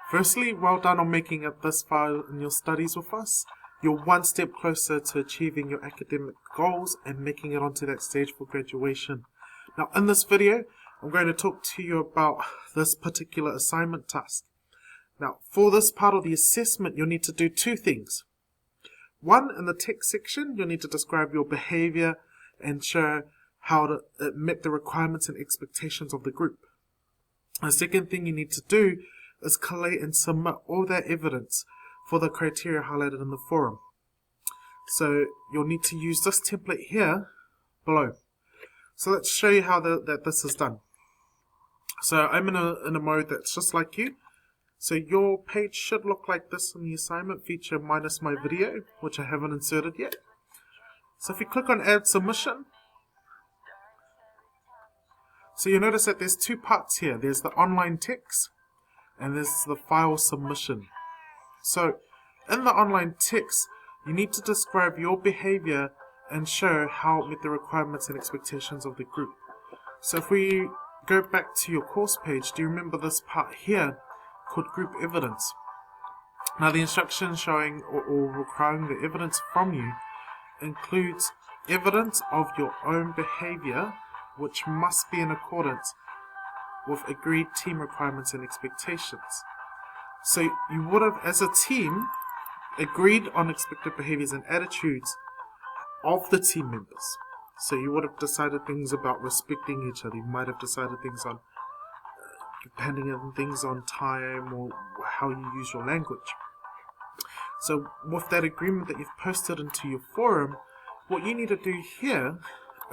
Firstly, well done on making it this far in your studies with us. You're one step closer to achieving your academic goals and making it onto that stage for graduation. Now, in this video, I'm going to talk to you about this particular assignment task. Now, for this part of the assessment, you'll need to do two things. One, in the text section, you'll need to describe your behavior and show how it met the requirements and expectations of the group. The second thing you need to do is collate and submit all that evidence for the criteria highlighted in the forum. So you'll need to use this template here below. So let's show you how that this is done. So I'm in a mode that's just like you. So your page should look like this in the assignment feature minus my video, which I haven't inserted yet. So if you click on add submission, so you'll notice that there's two parts here. There's the online text and there's the file submission. So in the online text, you need to describe your behavior and show how it met the requirements and expectations of the group. So if we go back to your course page, do you remember this part here called group evidence? Now the instructions showing or requiring the evidence from you includes evidence of your own behavior, which must be in accordance with agreed team requirements and expectations. So you would have, as a team, agreed on expected behaviors and attitudes of the team members. So you would have decided things about respecting each other. You might have decided things on handing in things on time or how you use your language. So with that agreement that you've posted into your forum, what you need to do here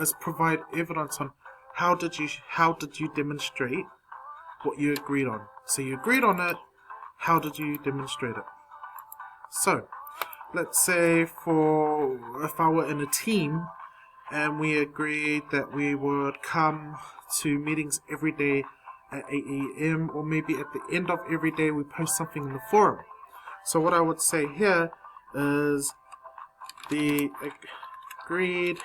is provide evidence on how did you demonstrate what you agreed on. So you agreed on it, how did you demonstrate it? So let's say if I were in a team and we agreed that we would come to meetings every day at 8 AM, or maybe at the end of every day we post something in the forum. So what I would say here is the agreed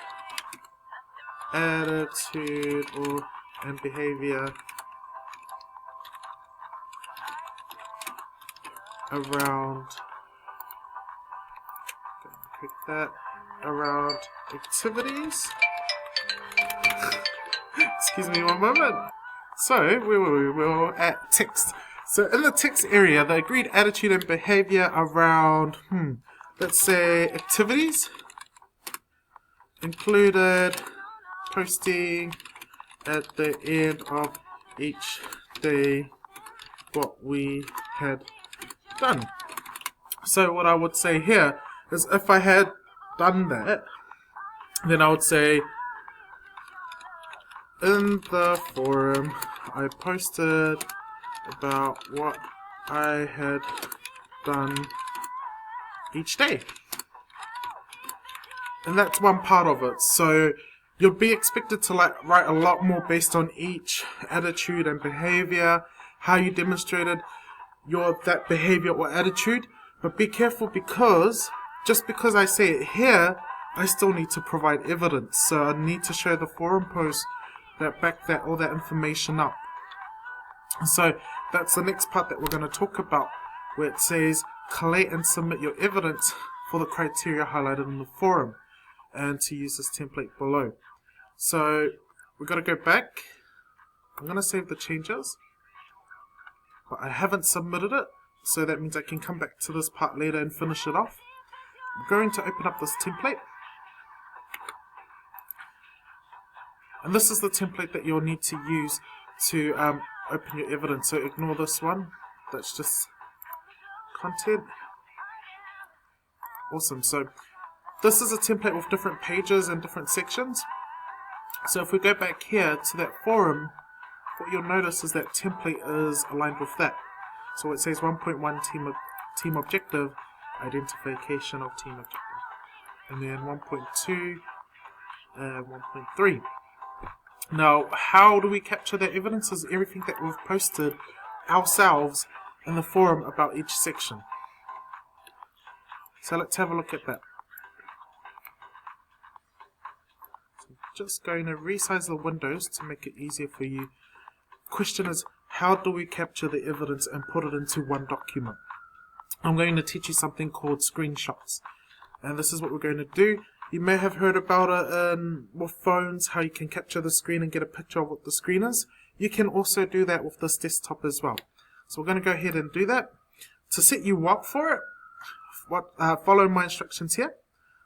attitude and behavior around activities. Excuse me one moment. So we were at text. So in the text area, the agreed attitude and behavior around, let's say activities included posting at the end of each day what we had done. So what I would say here is if I had done that, then I would say in the forum I posted about what I had done each day. And that's one part of it. So you'll be expected to write a lot more based on each attitude and behavior, how you demonstrated that behavior or attitude. But be careful, because just because I say it here, I still need to provide evidence. So I need to show the forum posts that back all that information up. So that's the next part that we're going to talk about, where it says collate and submit your evidence for the criteria highlighted in the forum, and to use this template below. So we're going to go back. I'm going to save the changes, but I haven't submitted it, so that means I can come back to this part later and finish it off. I'm going to open up this template, and this is the template that you'll need to use to open your evidence. So ignore this one, that's just content. Awesome. So this is a template with different pages and different sections. So if we go back here to that forum, what you'll notice is that template is aligned with that. So it says 1.1 team objective, identification of team objective, and then 1.2, 1.3. Now, how do we capture that evidence? Is everything that we've posted ourselves in the forum about each section. So let's have a look at that. So just going to resize the windows to make it easier for you. Question is, how do we capture the evidence and put it into one document. I'm going to teach you something called screenshots. And this is what we're going to do. You may have heard about it with phones, how you can capture the screen and get a picture of what the screen is. You can also do that with this desktop as well. So we're going to go ahead and do that. To set you up for it, follow my instructions here.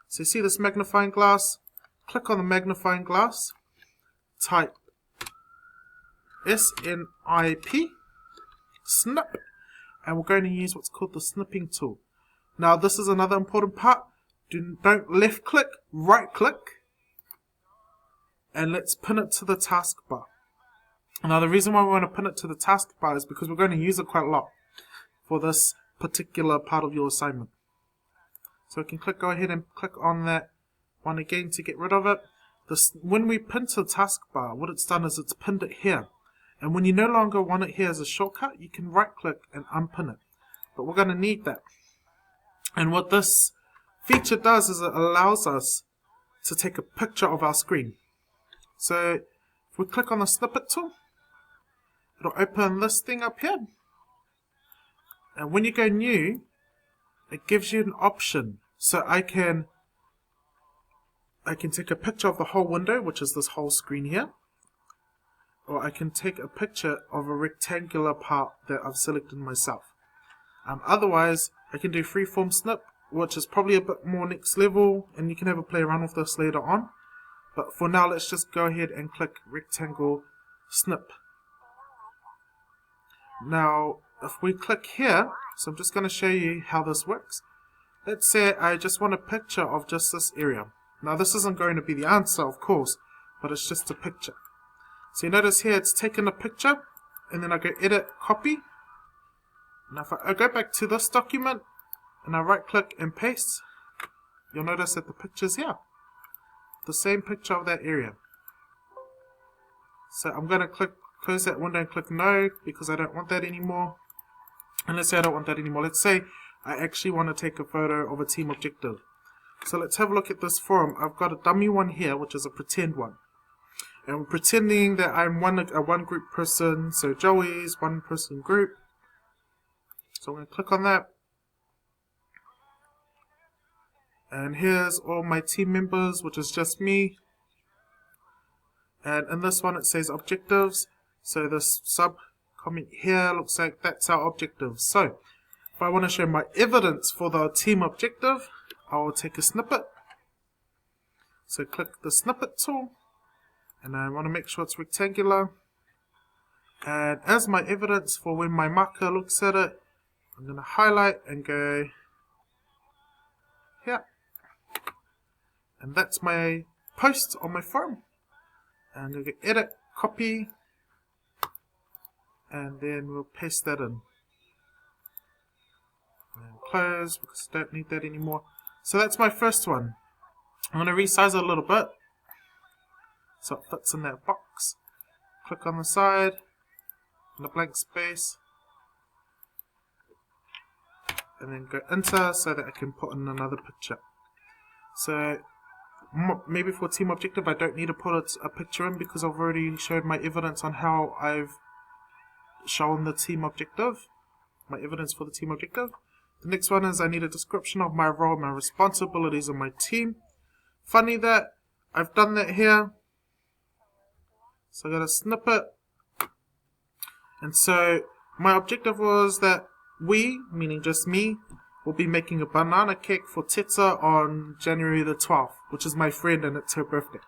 So you see this magnifying glass, click on the magnifying glass, type SNIP, snip, and we're going to use what's called the snipping tool. Now this is another important part. Don't left click, right click, and let's pin it to the taskbar. Now the reason why we want to pin it to the taskbar is because we're going to use it quite a lot for this particular part of your assignment. So we can go ahead and click on that one again to get rid of it. When we pin to the taskbar, what it's done is it's pinned it here. And when you no longer want it here as a shortcut, you can right click and unpin it. But we're going to need that. And what this feature does is it allows us to take a picture of our screen. So if we click on the snippet tool, it'll open this thing up here. And when you go new, it gives you an option. So I can take a picture of the whole window, which is this whole screen here. Or I can take a picture of a rectangular part that I've selected myself. Otherwise, I can do freeform snip, which is probably a bit more next level, and you can have a play around with this later on. But for now, let's just go ahead and click rectangle snip. Now, if we click here, so I'm just going to show you how this works. Let's say I just want a picture of just this area. Now this isn't going to be the answer, of course, but it's just a picture. So you notice here it's taken a picture, and then I go edit, copy. Now if I go back to this document, and I right click and paste, you'll notice that the picture's here. The same picture of that area. So I'm going to close that window and click no, because I don't want that anymore. And let's say I don't want that anymore. Let's say I actually want to take a photo of a team objective. So let's have a look at this forum. I've got a dummy one here, which is a pretend one. And we're pretending that I'm a one group person. So Joey's one person group. So I'm going to click on that. And here's all my team members, which is just me. And in this one it says objectives. So this sub comment here looks like that's our objective. So if I want to show my evidence for the team objective, I will take a snippet. So click the snippet tool, and I want to make sure it's rectangular. And as my evidence for when my marker looks at it, I'm going to highlight and go here. And that's my post on my forum. And I'm going to go edit, copy, and then we'll paste that in. And close, because I don't need that anymore. So that's my first one. I'm going to resize it a little bit so it fits in that box. Click on the side, in the blank space, and then go enter so that I can put in another picture. So maybe for team objective I don't need to put a picture in because I've already showed my evidence on how I've shown the team objective, my evidence for the team objective. The next one is I need a description of my role, my responsibilities in my team. Funny that I've done that here. So I got a snippet. And so my objective was that we, meaning just me, will be making a banana cake for Teta on January the 12th, which is my friend and it's her birthday.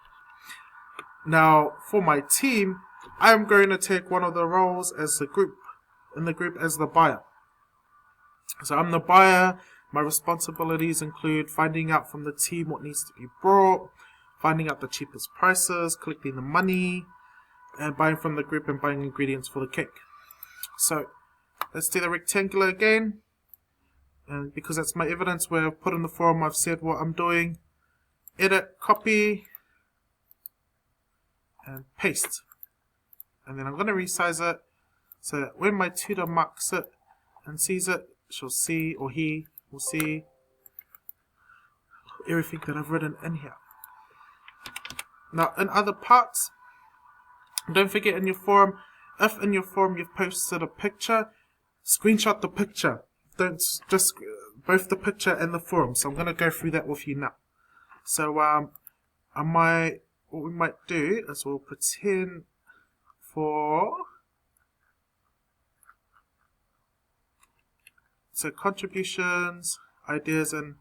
Now for my team, I'm going to take one of the roles as the group, in the group as the buyer. So I'm the buyer. My responsibilities include finding out from the team what needs to be brought, finding out the cheapest prices, collecting the money, and buying from the group and buying ingredients for the cake. So let's do the rectangular again. And because that's my evidence where I've put in the forum, I've said what I'm doing. Edit, copy, and paste. And then I'm going to resize it so that when my tutor marks it and sees it, she'll see, or he will see, everything that I've written in here. Now in other parts, don't forget in your forum, if in your forum you've posted a picture, screenshot the picture. Don't just both the picture and the forum. So I'm going to go through that with you now. So what we might do is we'll pretend for contributions, ideas, and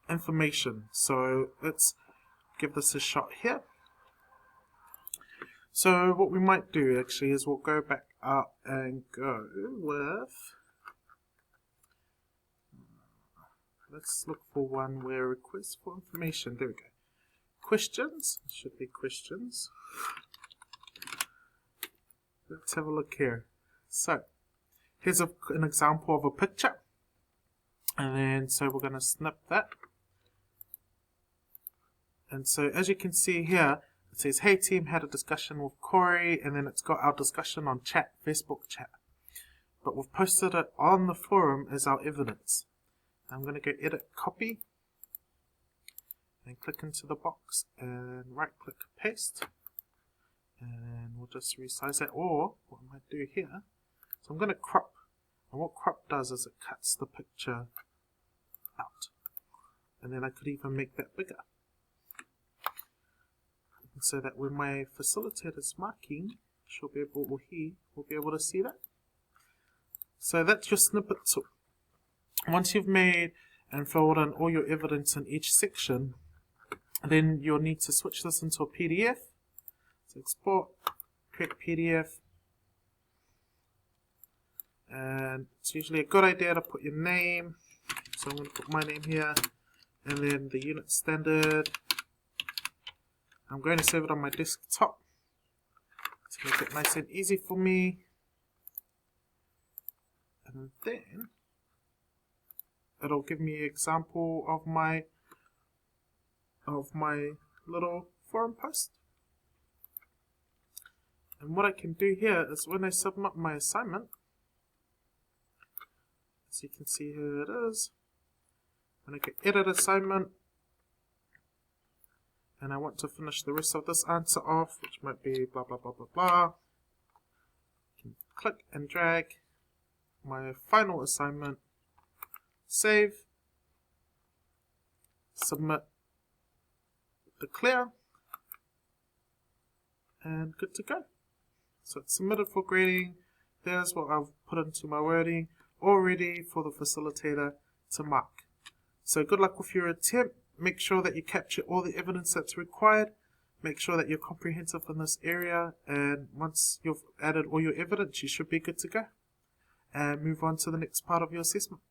information. So let's give this a shot here. So what we might do actually is we'll go back up and go with, let's look for one where requests for information, there we go. Questions, it should be questions. Let's have a look here. So here's an example of a picture. And then so we're going to snip that. And so as you can see here, it says, hey team, had a discussion with Corey, and then it's got our discussion on chat, Facebook chat. But we've posted it on the forum as our evidence. I'm going to go edit copy, and click into the box, and right click paste. And we'll just resize that, or what I might do here, so I'm going to crop. And what crop does is it cuts the picture out. And then I could even make that bigger. So that when my facilitator is marking, she'll be able, or he will be able to see that. So that's your snippet tool. Once you've made and filled in all your evidence in each section, then you'll need to switch this into a PDF. So export, create PDF. And it's usually a good idea to put your name. So I'm going to put my name here, and then the unit standard. I'm going to save it on my desktop to make it nice and easy for me. And then it'll give me an example of my little forum post. And what I can do here is when I submit my assignment, as you can see here it is, when I can edit assignment, and I want to finish the rest of this answer off, which might be blah blah blah blah blah. I can click and drag my final assignment, save, submit, declare, and good to go. So it's submitted for grading. There's what I've put into my wording, all ready for the facilitator to mark. So good luck with your attempt. Make sure that you capture all the evidence that's required. Make sure that you're comprehensive in this area, and once you've added all your evidence, you should be good to go. And move on to the next part of your assessment.